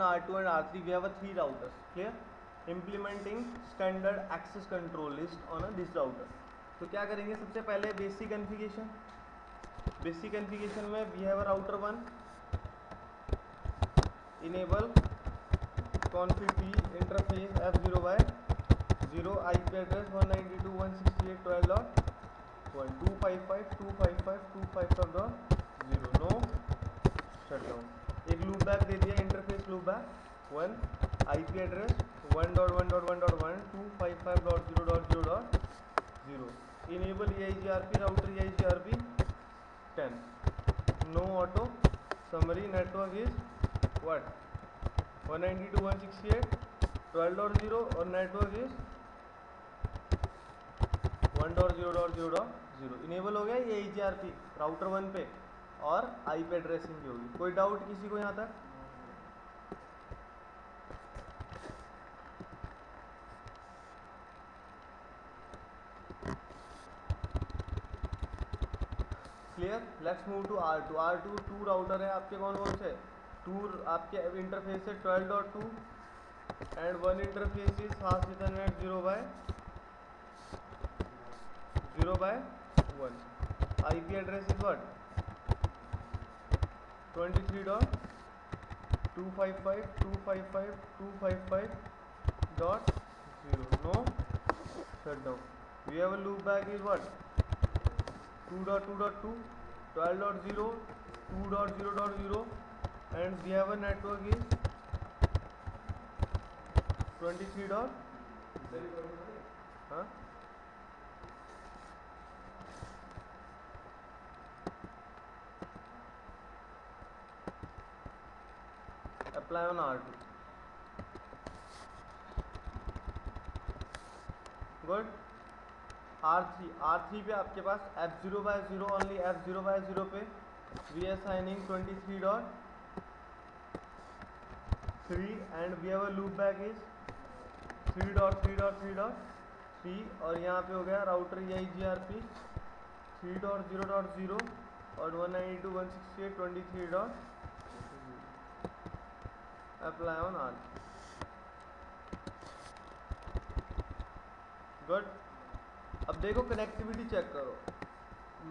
R2 and R3 we have a 3 routers. Clear? Implementing standard access control list on a this router. तो क्या करेंगे सबसे पहले basic configuration. Basic configuration में we have a router 1 enable config p interface f0 by 0 IP address 192.168.1255.255.255.0 no shutdown. एक loopback दे दिया, interface loopback 1 IP address 1.1.1.1.255.0.0.0 enable EIGRP router EIGRP 10 no auto summary network is what 192.168.12.0 और network is 1.0.0.0 enable हो गया ये EIGRP router 1 पे और IP addressing भी होगी. कोई डाउट किसी को यहाँ तक? Clear. Let's move to R2. R2 to router है आपके. कौन कौन से? टू आपके इंटरफेस है 12.2 and one interface is fast Ethernet 0/1. IP address is what 23.255.255.255.0 no shutdown. We have a loop back is what 2.2.2 12.0 2.0.0 and we have a network is 23. huh? Apply on R2. Good. R3 पे आपके पास f0/0 only f0/0 पे we are assigning 23.3 and we have a loop back is 3.3.3.3 और यहाँ पे हो गया router EIGRP 3.0.0 और 192.168.23. Apply on R. Good. अब देखो कनेक्टिविटी चेक करो.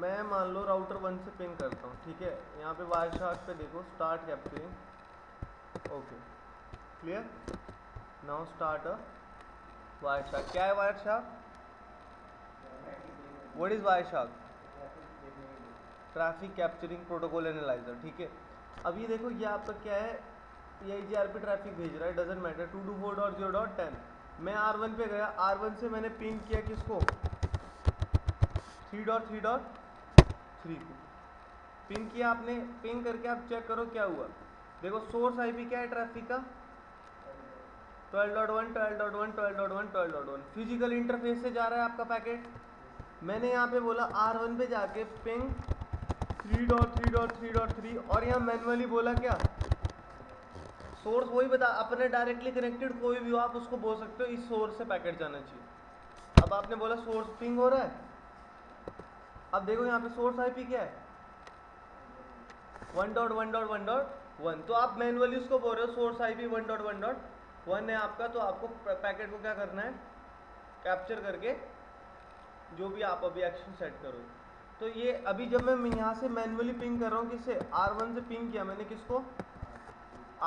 मैं मान लो राउटर 1 से पिंग करता हूँ, ठीक है. यहाँ पे वायरशार्क पे देखो start capturing. Okay clear. Now start a Wireshark. क्या है Wireshark? What is Wireshark? Traffic capturing protocol analyser. ठीक है. अब ये देखो ये आपका क्या है, EIGRP ट्रैफिक भेज रहा है. Doesn't matter 224.0.10. मैं R1 पे गया. R1 से मैंने पिंग किया किसको 3.3.3 को पिंग किया आपने. पिंग करके आप चेक करो क्या हुआ. देखो सोर्स IP क्या है ट्रैफिक का 12.1 12.1 12.1 12.1. फिजिकल इंटरफेस से जा रहा है आपका पैकेट. मैंने यहाँ पे बोला R1 पे जाके पिंग 3.3.3.3 और यहाँ मैनुअली बोला क्या सोर्स वही बता. अपने डायरेक्टली कनेक्टेड कोई भी हो आप उसको बोल सकते हो इस सोर्स से पैकेट जाना चाहिए. अब आपने बोला सोर्स पिंग हो रहा है. अब देखो यहाँ पे सोर्स IP क्या है 1.1.1.1. तो आप मैनुअली उसको बोल रहे हो सोर्स IP 1.1.1 है आपका. तो आपको पैकेट को क्या करना है कैप्चर करके जो भी आप अभी एक्शन सेट करो. तो ये अभी जब मैं यहाँ से मैनुअली पिंग कर रहा हूँ किससे R1 से पिंग किया मैंने किसको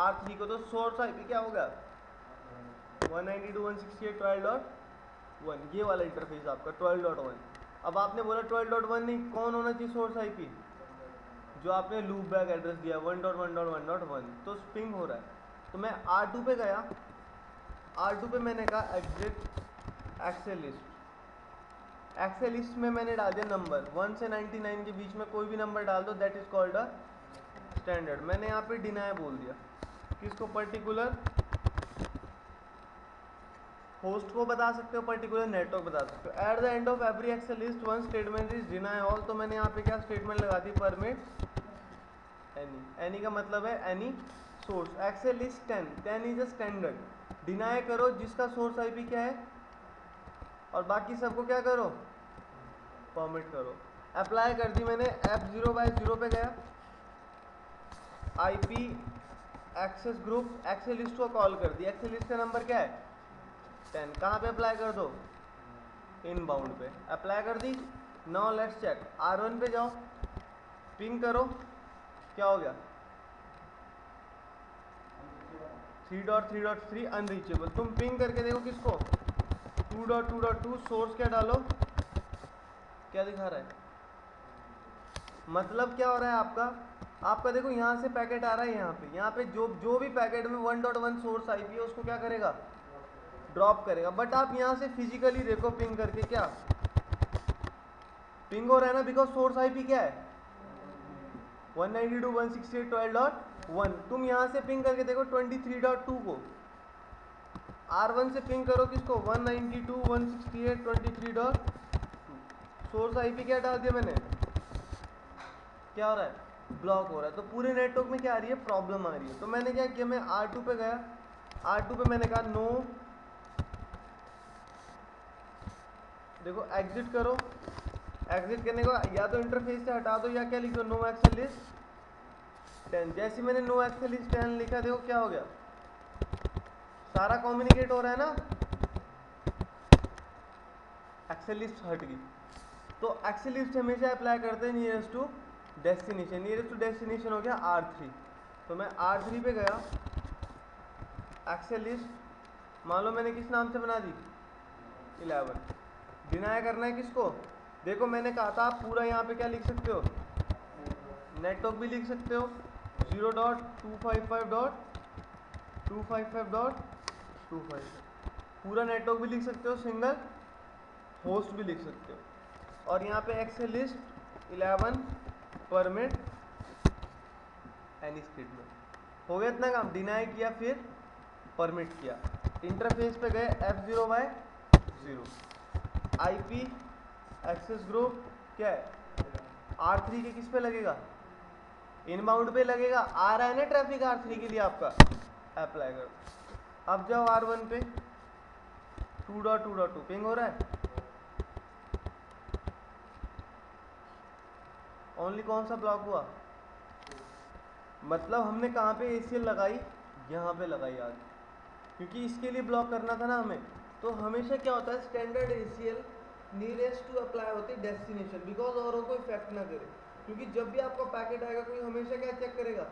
R3 को. तो सोर्स IP क्या होगा 192.168.12.1. ये वाला इंटरफेस आपका 12.1. अब आपने बोला 12.1 नहीं कौन होना चाहिए सोर्स IP जो आपने लूप बैक एड्रेस दिया 1.1.1.1. तो पिंग हो रहा है. तो मैं R2 पे गया. R2 पे मैंने कहा exit access list. Access list में मैंने डाल दिया नंबर 1 से 99 के बीच में कोई भी नंबर डाल दो. That is called a standard. मैंने यहाँ पे डिनाई बोल दिया किसको पर्टिकुलर होस्ट को बता सकते हो, पर्टिकुलर नेटवर्क बता सकते हो. At the end of every access list one statement is deny all. तो मैंने यहाँ पे क्या स्टेटमेंट लगा दी परमिट एनी. एनी का मतलब है any source. Access list 10 is a standard. Deny करो जिसका सोर्स IP क्या है और बाकी सबको क्या करो परमिट करो. अप्लाई कर दी मैंने. F0/0 पे गया IP access group access list को कॉल कर दी। एक्सेल लिस्ट का नंबर क्या है 10। कहाँ पे अप्लाई कर दो इनबाउंड पे अप्लाई कर दी। नाउ लेट्स चेक R1 पे जाओ पिंग करो क्या हो गया 3.3.3 अनरीचेबल। तुम पिंग करके देखो किसको 2.2.2 सोर्स क्या डालो क्या दिखा रहा है मतलब क्या हो रहा है आपका देखो यहाँ से पैकेट आ रहा है यहाँ पे जो भी पैकेट में 1.1 सोर्स आईपी है उसको क्या करेगा ड्रॉप करेगा। बट आप यहाँ से फिजिकली देखो पिंग करके क्या पिंग हो रहा है ना बिकॉज सोर्स आईपी क्या है 192.168.12.1। तुम यहाँ से पिंग करके देखो 23.2 को R1 से पिंग करो किसको 192.168.23.2 सोर्स आईपी क्या डाल दिया मैंने क्या हो रहा है ब्लॉक हो रहा है। तो पूरे नेटवर्क में क्या आ रही है प्रॉब्लम आ रही है। तो मैंने क्या किया मैं R2 पे गया R2 पे मैंने कहा नो देखो एग्जिट करो एग्जिट करने को या तो इंटरफेस से हटा दो या क्या लिख दो नो एक्सेल लिस्ट 10। जैसे मैंने नो एक्सेल लिस्ट 10 लिखा देखो क्या हो गया सारा कम्युनिकेट हो रहा है ना एक्सेल लिस्ट हट गई। तो एक्सेल लिस्ट हमेशा अप्लाई करते हैं nearest to destination. Nearest to destination हो गया R3। तो मैं R3 पे गया एक्सेल लिस्ट मान लो मैंने किस नाम से बना दी 11 डिनाई करना है किसको देखो मैंने कहा था आप पूरा यहाँ पे क्या लिख सकते हो नेटवर्क भी लिख सकते हो 0.255.255.255 पूरा नेटवर्क भी लिख सकते हो सिंगल होस्ट भी लिख सकते हो। और यहाँ पे access list 11 permit any statement हो गया इतना काम डिनाई किया फिर परमिट किया इंटरफेस पे गए F0/0 आईपी एक्सेस ग्रुप क्या है R3 के किस पे लगेगा इनबाउंड पे लगेगा आ रहा है ना ट्रैफिक R3 के लिए आपका अप्लाई करो। अब जाओ R1 पे 2.2.2 पिंग हो रहा है ओनली कौन सा ब्लॉक हुआ मतलब हमने कहाँ पे ACL लगाई यहाँ पे लगाई आज क्योंकि इसके लिए ब्लॉक करना था ना हमें। तो हमेशा क्या होता है standard ACL nearest to apply होती है डेस्टिनेशन बिकॉज औरों को इफेक्ट ना करे क्योंकि जब भी आपका पैकेट आएगा कोई हमेशा क्या चेक करेगा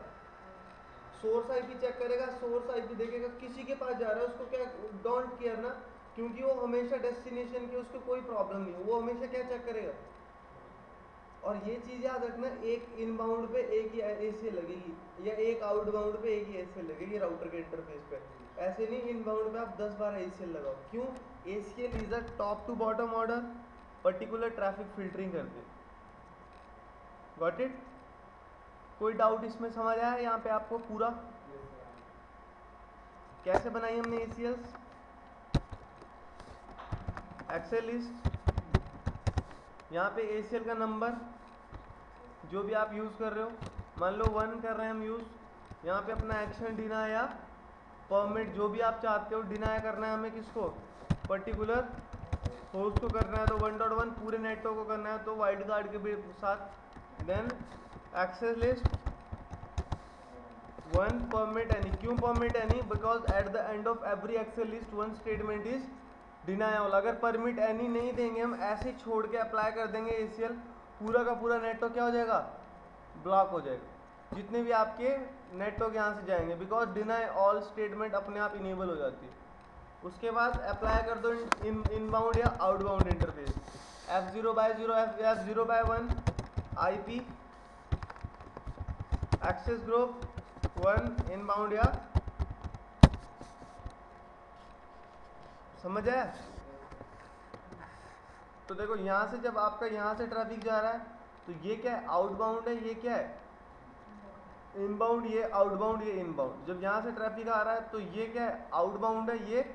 सोर्स आईपी चेक करेगा सोर्स आईपी देखेगा किसी के पास जा रहा है उसको क्या डोंट केयर ना क्योंकि वो हमेशा डेस्टिनेशन की उसको कोई प्रॉब्लम नहीं वो हमेशा क्या चेक करेगा। और ये चीज़ याद रखना एक इनबाउंड पे एक ही ACL लगेगी या एक आउटबाउंड पे एक ही ACL लगेगी राउटर के इंटरफेस पे ऐसे नहीं इनबाउंड पे आप 10-12 ACL लगाओ क्यों ACL is a top to bottom order particular traffic filtering करते गॉट इट। कोई डाउट इसमें समझ आया यहाँ पे आपको पूरा कैसे बनाई हमने ACLs एक्सेल लिस्ट यहाँ पे ACL का नंबर जो भी आप यूज़ कर रहे हो मान लो 1 कर रहे हैं हम यूज़ यहाँ पे अपना एक्शन डिनाई या परमिट जो भी आप चाहते हो डिनाई करना है हमें किसको पर्टिकुलर होस्ट को करना है तो 1.1 पूरे नेटवर्क को करना है तो वाइल्ड कार्ड के साथ then access list 1 permit any क्यों permit any because at the end of every access list 1 statement is deny all. अगर परमिट एनी नहीं देंगे हम ऐसे छोड़ के अप्लाई कर देंगे ACL पूरा का पूरा नेटवर्क क्या हो जाएगा ब्लॉक हो जाएगा जितने भी आपके नेटवर्क यहाँ से जाएंगे बिकॉज डिनाई ऑल स्टेटमेंट अपने आप इनेबल हो जाती है। उसके बाद अप्लाई कर दो इनबाउंड या outbound interface F0/0 F0/1 IP access group 1 inbound या समझ आया। तो देखो यहाँ से जब आपका यहाँ से ट्रैफिक जा रहा है तो ये क्या है आउटबाउंड है ये क्या है इनबाउंड ये आउटबाउंड ये इनबाउंड। जब यहाँ से ट्रैफिक आ रहा है तो ये क्या है आउटबाउंड है ये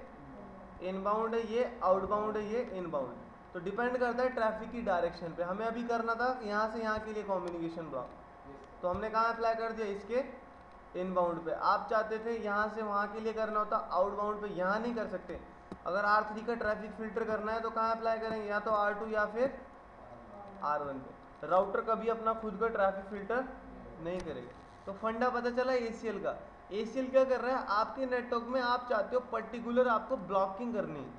इनबाउंड है ये आउटबाउंड है ये इनबाउंड। तो डिपेंड करता है ट्रैफिक की डायरेक्शन पे। हमें अभी करना था यहाँ से यहाँ के लिए कम्युनिकेशन ब्लॉक तो हमने कहाँ अप्लाई कर दिया इसके इनबाउंड पे। आप चाहते थे यहाँ से वहाँ के लिए करना होता आउटबाउंड पे यहाँ नहीं कर सकते। अगर R3 का ट्रैफिक फिल्टर करना है तो कहाँ अप्लाई करेंगे या तो R2 या फिर R1 पे। राउटर कभी अपना खुद का ट्रैफिक फिल्टर नहीं करेगा। तो फंडा पता चला ACL का ACL क्या कर रहा है, आपके नेटवर्क में आप चाहते हो पर्टिकुलर आपको ब्लॉकिंग करनी है,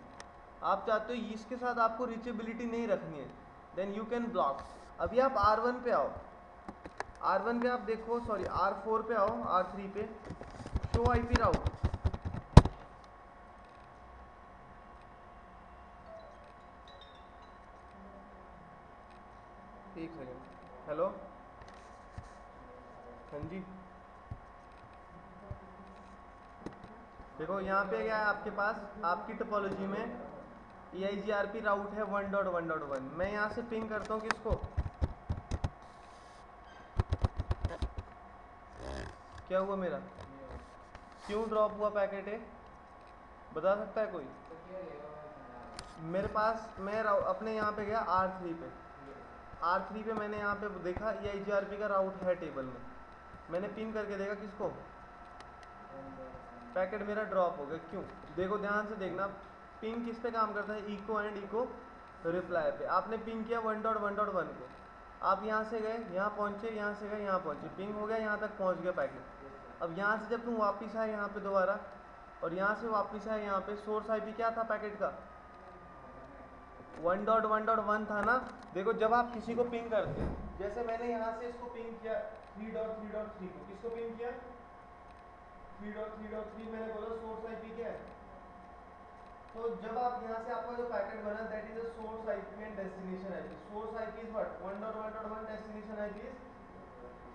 आप चाहते हो इसके साथ आपको रीचेबिलिटी नहीं रखनी है, देन यू कैन ब्लॉक। अभी आप R1 पे आओ, R1 पे आप देखो, सॉरी R4 पे आओ, R3 पे शो IP राउट। एक सेकेंड, हेलो, हाँ जी, देखो यहाँ पे क्या है आपके पास, आपकी टोपोलॉजी में EIGRP राउट है 1.1.1। मैं यहाँ से पिंग करता हूँ किसको, क्या हुआ मेरा, क्यों ड्रॉप हुआ पैकेट है, बता सकता है कोई? मेरे पास मैं अपने यहाँ पे गया R3 पे मैंने यहाँ पे देखा EIGRP का राउट है टेबल में, मैंने पिंग करके देखा किसको, पैकेट मेरा ड्रॉप हो गया। क्यों? देखो ध्यान से देखना, पिंग किस पे काम करता है, इको एंड इको रिप्लाई पे। आपने पिंग किया 1.1.1 को, आप यहाँ से गए यहाँ पहुँचे, यहाँ से गए यहाँ पहुँचे, पिंग हो गया, यहाँ तक पहुँच गया पैकेट। अब यहाँ से जब तुम वापस आए यहाँ पे दोबारा, और यहाँ से वापस आए यहाँ पे, सोर्स IP क्या था पैकेट का, 1.1.1 था ना। देखो जब आप किसी को पिंग करते हो, जैसे मैंने यहाँ से इसको पिंग किया 3.3.3 को, किसको पिंग किया 3.3.3, मैंने बोला सोर्स IP क्या है, तो जब आप यहाँ से आपका जो पैकेट बना that is a source IP and destination IP। Source IP is what 1.1.1, destination IP is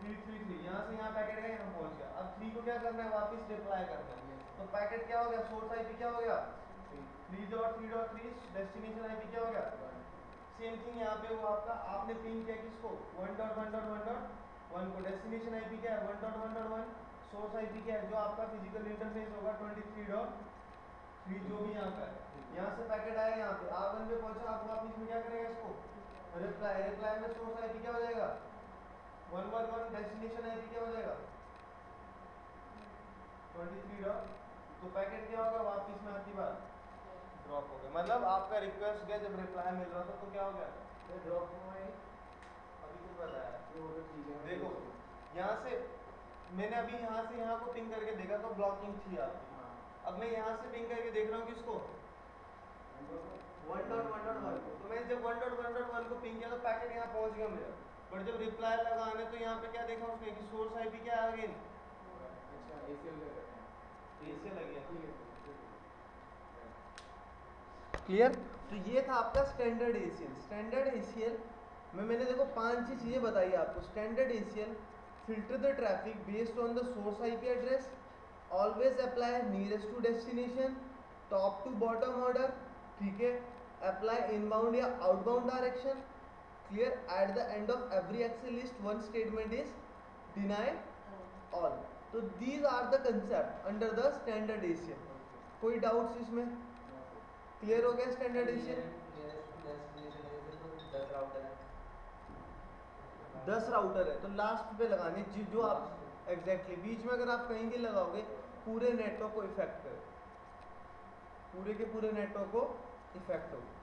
333। यहाँ से यहाँ पैकेट गया, यहाँ पहुँच गया। अब 3 को क्या करना है, वापस रिप्लाई करना है, तो पैकेट क्या हो गया, सोर्स IP क्या हो गया 3.3.3, डेस्टिनेशन IP क्या हो गया। सेम थिंग यहाँ पे वो आपका, आपने पिंग किया किसको 1.1.1.1 को, डेस्टिनेशन IP क्या है 1.1.1, सोर्स IP क्या है, जो आपका फिजिकल इंटरफेस होगा 23.3 जो भी यहाँ का है। यहाँ से पैकेट आया यहाँ पे R1 पे पहुंचा, आप वापस में क्या करेगा इसको रिप्लाई, रिप्लाई में सोर्स IP क्या हो जाएगा 1.1, डेस्टिनेशन IP क्या हो जाएगा 23. तो पैकेट क्या होगा, वापस में आपकी बात ड्रॉप हो गया। मतलब आपका रिक्वेस्ट गया, जब रिप्लाई मिल रहा था तो क्या हो गया ड्रॉप हुआ है। अभी कुछ बताया, देखो यहाँ से मैंने अभी यहाँ से यहाँ को पिंग करके देखा तो ब्लॉकिंग थी आपकी। अब मैं यहाँ से पिंग करके देख रहा हूँ किसको 1.1.1 को, तो मैं जब 1.1.1 को पिंग किया तो पैकेट यहाँ पहुँच गया मेरा, बट जब रिप्लाई लगाने तो यहाँ पे क्या देखा उसने कि सोर्स IP क्या आ गई, ACL लग गया। क्लियर? तो ये था आपका स्टैंडर्ड ACL। स्टैंडर्ड ACL में मैंने देखो 5-6 चीज़ें बताई आपको। Standard ACL, filter the traffic based on the source IP address, always apply nearest to destination, top to bottom order, ठीक है, अप्लाई इनबाउंड या outbound direction, clear, at the end of every access list one statement is deny all. तो these are the concept under the standard ACL। कोई doubts इसमें? Clear हो गया standard ACL? 10 router है तो लास्ट पे लगाने जो आप एग्जैक्टली बीच में अगर आप कहीं भी लगाओगे पूरे नेटवर्क को इफेक्ट करे, पूरे के पूरे नेटवर्क को इफेक्ट होगा।